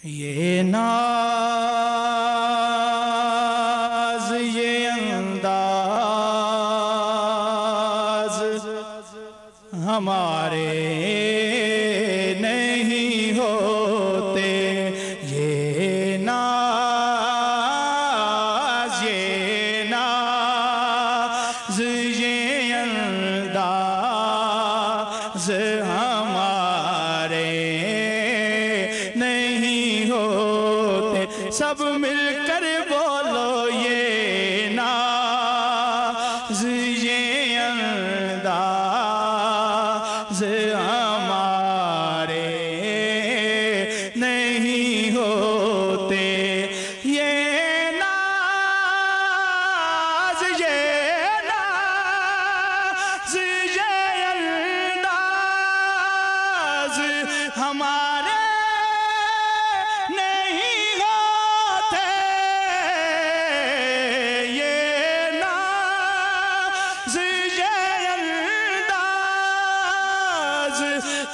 یہ ناز یہ انداز ہمارے نہیں ہوتے، یہ ناز یہ انداز ہمارے نہیں ہوتے، سب مل کر بولو یہ ناز یہ انداز ہمارے نہیں ہوتے، یہ ناز یہ انداز ہمارے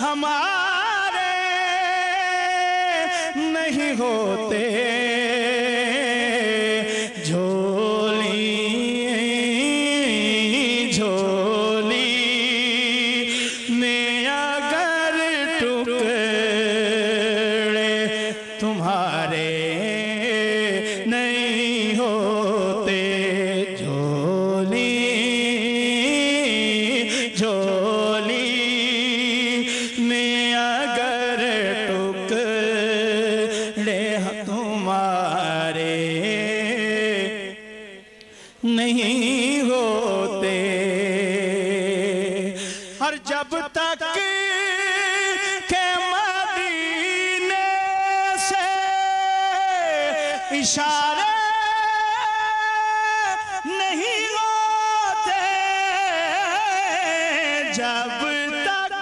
ہمارے نہیں ہوتے، جھولی میں اگر ٹکڑے تمہارے نہیں ہوتے، جھولی میں اگر ٹکڑے تمہارے نہیں ہوتے، اور جب تک کہ مدینے سے اشارے نہیں ہوتے، جب تک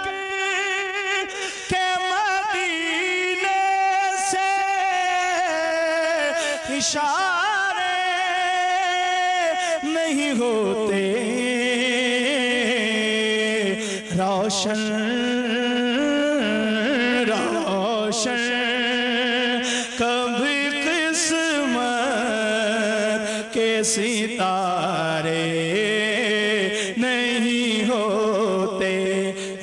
کہ مدینے سے اشارے نہیں ہوتے، روشن کبھی قسمت کے ستارے نہیں ہوتے،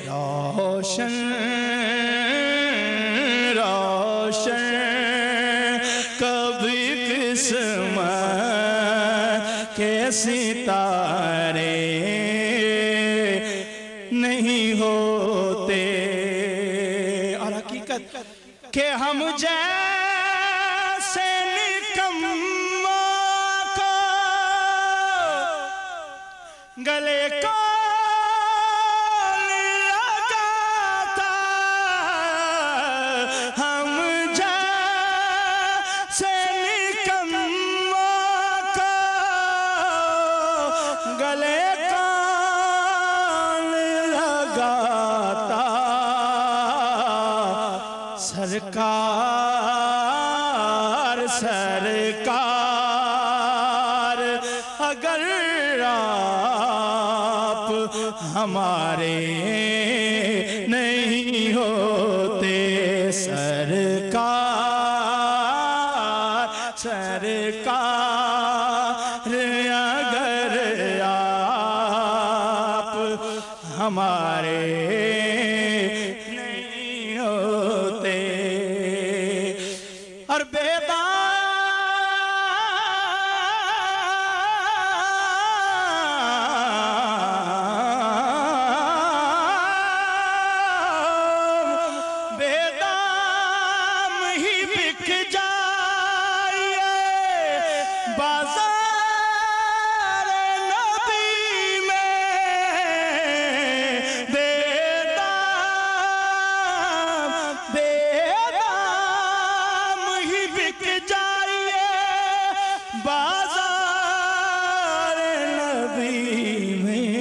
روشن کبھی قسمت کے ستارے نہیں ہوتے، اور حقیقت کہ ہم جیسے نکموں کو گلے کو لگاتا، ہم جیسے نکموں کو گلے کو لگاتا، سرکار اگر آپ ہمارے نہیں ہوتے، سرکار اگر آپ ہمارے نہیں ہوتے، اور بیدام ہی بک جائیے بازار نبی میں، بیدام ہی بک جائیے بازار نبی میں،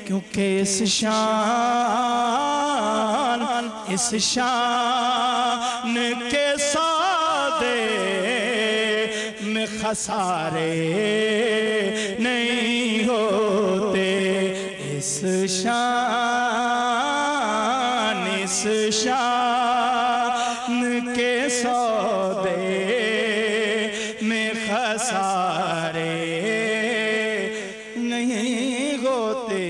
کیونکہ اس شان کے سودے میں خسارے نہیں ہوتے، اس شان کے سودے میں خسارے نہیں ہوتے